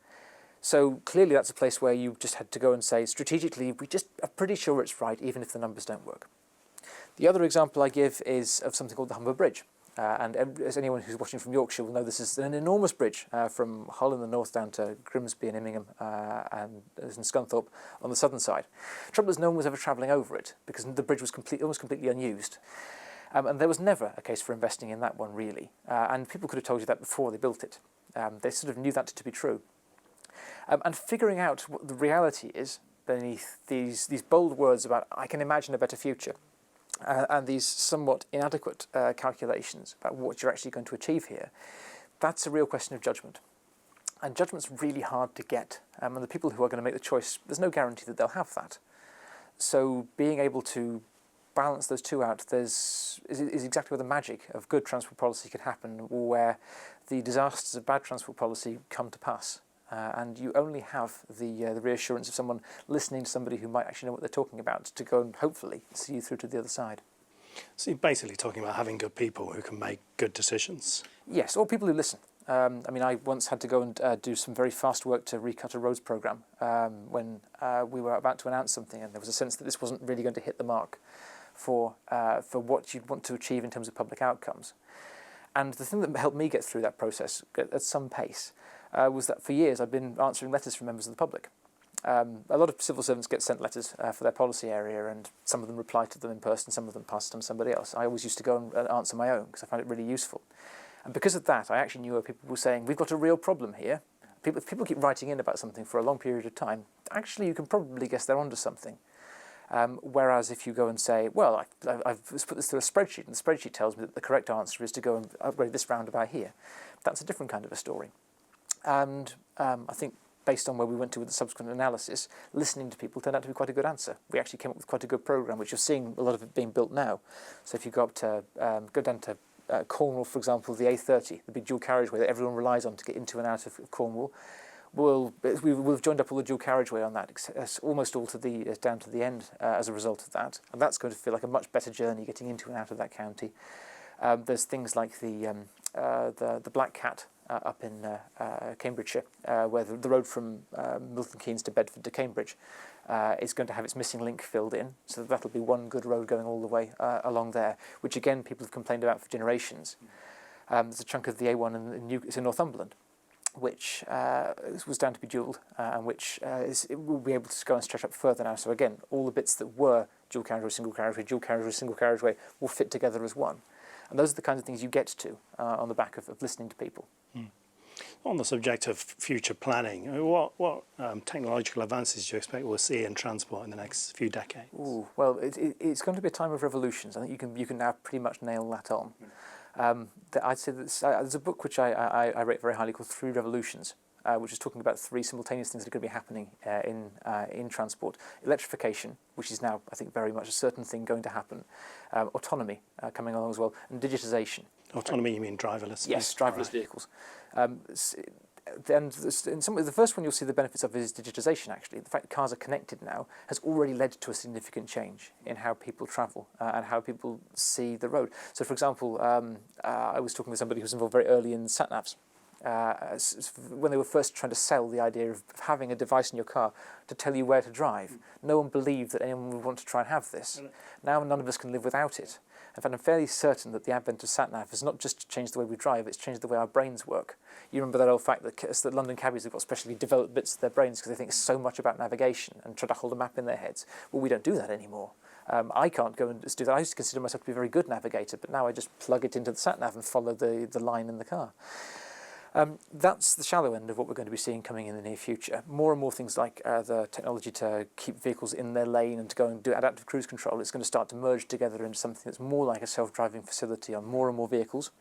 So clearly that's a place where you just had to go and say, strategically, we just are pretty sure it's right, even if the numbers don't work. The other example I give is of something called the Humber Bridge. And as anyone who's watching from Yorkshire will know, this is an enormous bridge from Hull in the north down to Grimsby and Immingham and Scunthorpe on the southern side. The trouble is no one was ever travelling over it because the bridge was almost completely unused. And there was never a case for investing in that one, really. And people could have told you that before they built it. They sort of knew that to be true. And figuring out what the reality is beneath these bold words about, I can imagine a better future, and these somewhat inadequate calculations about what you're actually going to achieve here, that's a real question of judgment. And judgment's really hard to get. And the people who are going to make the choice, there's no guarantee that they'll have that. So being able to balance those two out is exactly where the magic of good transport policy could happen, or where the disasters of bad transport policy come to pass. And you only have the reassurance of someone listening to somebody who might actually know what they're talking about to go and hopefully see you through to the other side. So you're basically talking about having good people who can make good decisions. Yes, or people who listen. I mean, I once had to go and do some very fast work to recut a roads programme when we were about to announce something, and there was a sense that this wasn't really going to hit the mark for what you'd want to achieve in terms of public outcomes. And the thing that helped me get through that process at some pace was that for years I've been answering letters from members of the public. A lot of civil servants get sent letters for their policy area, and some of them reply to them in person, some of them pass it on to somebody else. I always used to go and answer my own because I found it really useful. And because of that, I actually knew where people were saying, we've got a real problem here. If people keep writing in about something for a long period of time, actually you can probably guess they're onto something. Whereas if you go and say, well, I've put this through a spreadsheet, and the spreadsheet tells me that the correct answer is to go and upgrade this roundabout here, that's a different kind of a story. And I think based on where we went to with the subsequent analysis, listening to people turned out to be quite a good answer. We actually came up with quite a good programme, which you're seeing a lot of it being built now. So if you go down to Cornwall, for example, the A30, the big dual carriageway that everyone relies on to get into and out of Cornwall, we've joined up all the dual carriageway on that, almost all to down to the end as a result of that. And that's going to feel like a much better journey getting into and out of that county. There's things like the Black Cat up in Cambridgeshire, where the road from Milton Keynes to Bedford to Cambridge is going to have its missing link filled in, so that'll be one good road going all the way along there, which again people have complained about for generations. There's a chunk of the A1 in Northumberland, which was down to be dualled, and which it will be able to go and stretch up further now. So again, all the bits that were dual carriageway, single carriageway will fit together as one. And those are the kinds of things you get to on the back of listening to people. On the subject of future planning, what technological advances do you expect we'll see in transport in the next few decades? Ooh, well, it's going to be a time of revolutions. I think you can now pretty much nail that on. I'd say that there's a book which I rate very highly called Three Revolutions, which is talking about three simultaneous things that are going to be happening in transport. Electrification, which is now, I think, very much a certain thing going to happen. Autonomy coming along as well, and digitisation. Autonomy, you mean driverless? Yes, driverless vehicles. And in some ways, the first one you'll see the benefits of is digitisation, actually. The fact that cars are connected now has already led to a significant change in how people travel and how people see the road. So, for example, I was talking with somebody who was involved very early in sat-navs. when they were first trying to sell the idea of having a device in your car to tell you where to drive. No one believed that anyone would want to try and have this. Now none of us can live without it. In fact, I'm fairly certain that the advent of sat-nav has not just changed the way we drive, it's changed the way our brains work. You remember that old fact that London cabbies have got specially developed bits of their brains because they think so much about navigation and try to hold a map in their heads. Well, we don't do that anymore. I can't go and just do that. I used to consider myself to be a very good navigator, but now I just plug it into the sat-nav and follow the line in the car. That's the shallow end of what we're going to be seeing coming in the near future. More and more things like the technology to keep vehicles in their lane and to go and do adaptive cruise control, it's going to start to merge together into something that's more like a self-driving facility on more and more vehicles.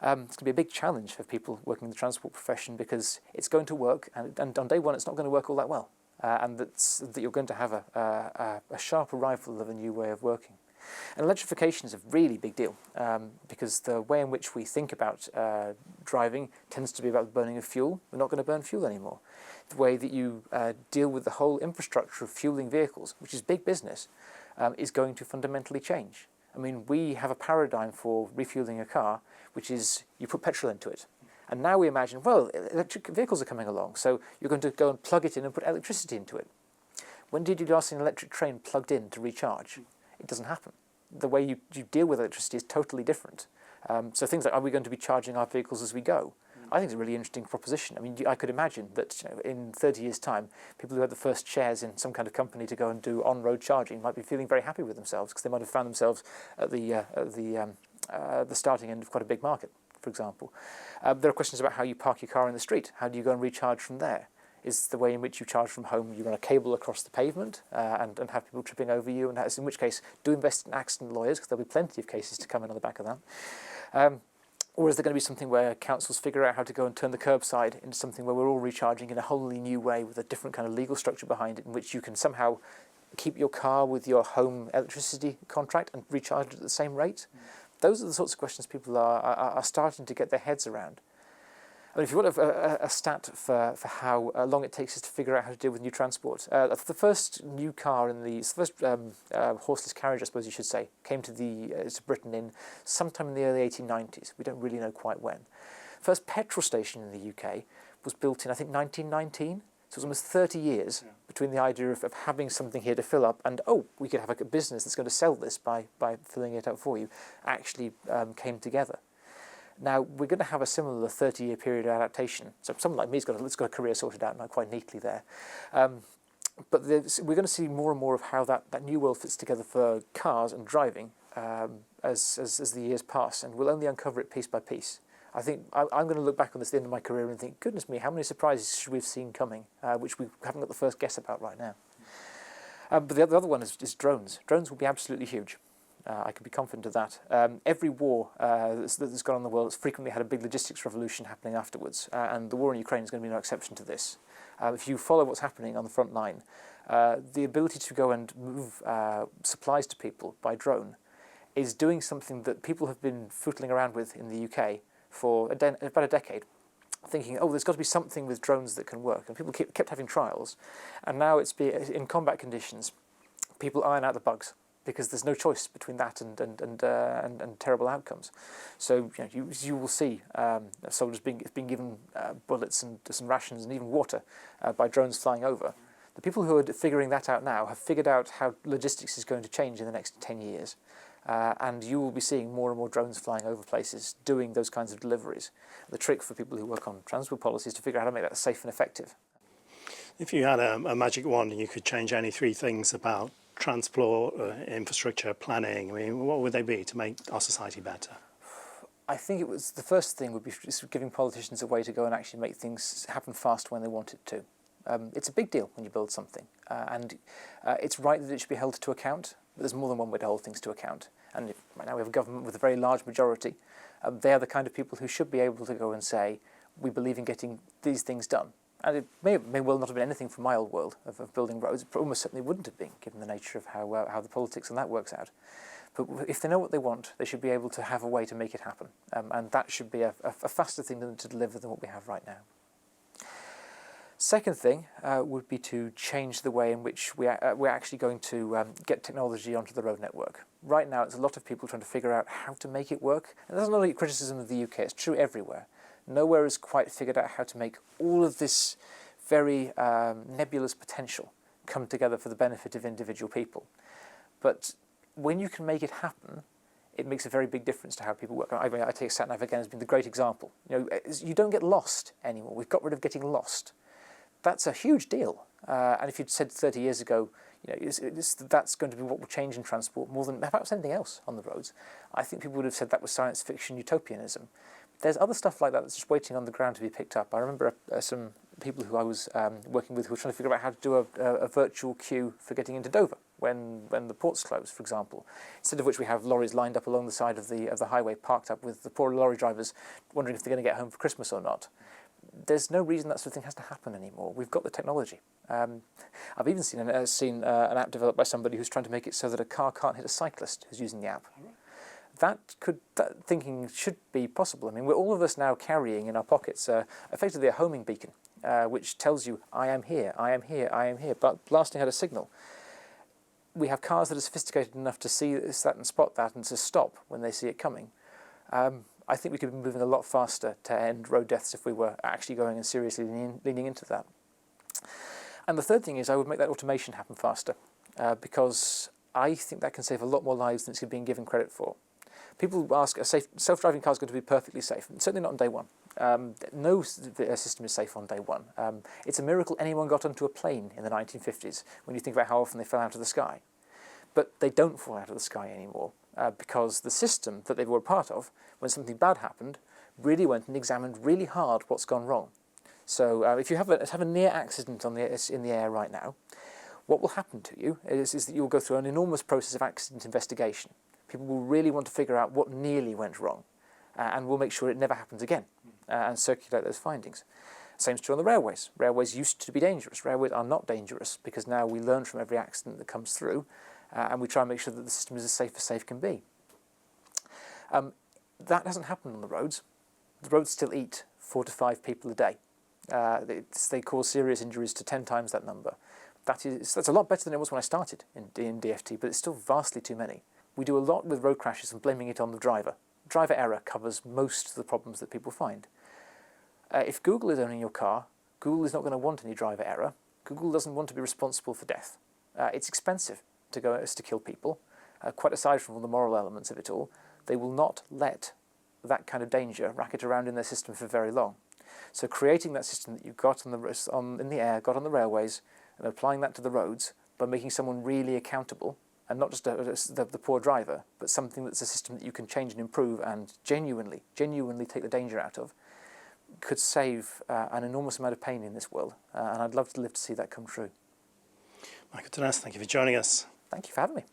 It's going to be a big challenge for people working in the transport profession because it's going to work, and on day one it's not going to work all that well. And that you're going to have a sharp arrival of a new way of working. And electrification is a really big deal because the way in which we think about driving tends to be about the burning of fuel. We're not going to burn fuel anymore. The way that you deal with the whole infrastructure of fueling vehicles, which is big business, is going to fundamentally change. I mean, we have a paradigm for refueling a car, which is you put petrol into it. And now we imagine, well, electric vehicles are coming along, so you're going to go and plug it in and put electricity into it. When did you last see an electric train plugged in to recharge? It doesn't happen. The way you deal with electricity is totally different. So things like, are we going to be charging our vehicles as we go? I think it's a really interesting proposition. I mean, I could imagine that in 30 years' time, people who had the first shares in some kind of company to go and do on-road charging might be feeling very happy with themselves because they might have found themselves at the starting end of quite a big market, for example. There are questions about how you park your car in the street. How do you go and recharge from there? Is the way in which you charge from home, you run a cable across the pavement and have people tripping over you, and in which case, do invest in accident lawyers, because there'll be plenty of cases to come in on the back of that. Or is there going to be something where councils figure out how to go and turn the curbside into something where we're all recharging in a wholly new way with a different kind of legal structure behind it, in which you can somehow keep your car with your home electricity contract and recharge it at the same rate? Those are the sorts of questions people are starting to get their heads around. I mean, if you want a stat for how long it takes us to figure out how to deal with new transport, the first new car horseless carriage, I suppose you should say, came to Britain in sometime in the early 1890s. We don't really know quite when. First petrol station in the UK was built in, I think, 1919. So it was almost 30 years between the idea of having something here to fill up and, oh, we could have a business that's going to sell this by filling it up for you, actually came together. Now, we're going to have a similar 30-year period of adaptation. So someone like me has got a career sorted out now quite neatly there. But we're going to see more and more of how that new world fits together for cars and driving as the years pass, and we'll only uncover it piece by piece. I think I'm going to look back on this at the end of my career and think, goodness me, how many surprises should we have seen coming, which we haven't got the first guess about right now. But the other one is drones. Drones will be absolutely huge. I can be confident of that. Every war that's gone on in the world has frequently had a big logistics revolution happening afterwards, and the war in Ukraine is going to be no exception to this. If you follow what's happening on the front line, the ability to go and move supplies to people by drone is doing something that people have been footling around with in the UK for about a decade, thinking, oh, there's got to be something with drones that can work. And people kept having trials, and now it's in combat conditions, people iron out the bugs, because there's no choice between that and terrible outcomes. So you will see soldiers being given bullets and some rations and even water by drones flying over. The people who are figuring that out now have figured out how logistics is going to change in the next 10 years. And you will be seeing more and more drones flying over places doing those kinds of deliveries. The trick for people who work on transport policy is to figure out how to make that safe and effective. If you had a magic wand and you could change any three things about transport, infrastructure, planning, I mean, what would they be to make our society better? I think the first thing would be just giving politicians a way to go and actually make things happen fast when they want it to. It's a big deal when you build something, and it's right that it should be held to account, but there's more than one way to hold things to account. And right now we have a government with a very large majority. They are the kind of people who should be able to go and say, we believe in getting these things done. And it may well not have been anything from my old world of building roads. It almost certainly wouldn't have been, given the nature of how the politics and that works out. But if they know what they want, they should be able to have a way to make it happen. And that should be a faster thing to deliver than what we have right now. Second thing would be to change the way in which we're actually going to get technology onto the road network. Right now, it's a lot of people trying to figure out how to make it work. And that's not only criticism of the UK, it's true everywhere. Nowhere has quite figured out how to make all of this very nebulous potential come together for the benefit of individual people. But when you can make it happen, it makes a very big difference to how people work. I take sat-nav again as being the great example. You don't get lost anymore. We've got rid of getting lost. That's a huge deal. And if you'd said 30 years ago, that's going to be what will change in transport more than perhaps anything else on the roads, I think people would have said that was science fiction utopianism. There's other stuff like that that's just waiting on the ground to be picked up. I remember some people who I was working with who were trying to figure out how to do a virtual queue for getting into Dover when the ports close, for example. Instead of which we have lorries lined up along the side of the highway, parked up with the poor lorry drivers wondering if they're going to get home for Christmas or not. There's no reason that sort of thing has to happen anymore. We've got the technology. I've even seen an app developed by somebody who's trying to make it so that a car can't hit a cyclist who's using the app. That thinking should be possible. I mean, we're all of us now carrying in our pockets effectively a homing beacon, which tells you, I am here, I am here, I am here, but blasting out a signal. We have cars that are sophisticated enough to see that and spot that and to stop when they see it coming. I think we could be moving a lot faster to end road deaths if we were actually going and seriously leaning into that. And the third thing is I would make that automation happen faster, because I think that can save a lot more lives than it's being given credit for. People ask, a self-driving car is going to be perfectly safe. Certainly not on day one. No system is safe on day one. It's a miracle anyone got onto a plane in the 1950s, when you think about how often they fell out of the sky. But they don't fall out of the sky anymore, because the system that they were part of, when something bad happened, really went and examined really hard what's gone wrong. So if you have a near accident in the air right now, what will happen to you is that you'll go through an enormous process of accident investigation. People will really want to figure out what nearly went wrong, and we'll make sure it never happens again, and circulate those findings. Same is true on the railways. Railways used to be dangerous. Railways are not dangerous, because now we learn from every accident that comes through, and we try and make sure that the system is as safe can be. That hasn't happened on the roads. The roads still eat 4 to 5 people a day. They cause serious injuries to 10 times that number. That's a lot better than it was when I started in DFT, but it's still vastly too many. We do a lot with road crashes and blaming it on the driver. Driver error covers most of the problems that people find. If Google is owning your car, Google is not going to want any driver error. Google doesn't want to be responsible for death. It's expensive to kill people. Quite aside from all the moral elements of it all, they will not let that kind of danger racket around in their system for very long. So creating that system that you've got in the air, got on the railways, and applying that to the roads by making someone really accountable, and not just the poor driver, but something that's a system that you can change and improve and genuinely take the danger out of, could save an enormous amount of pain in this world. And I'd love to live to see that come true. Michael Dnes, thank you for joining us. Thank you for having me.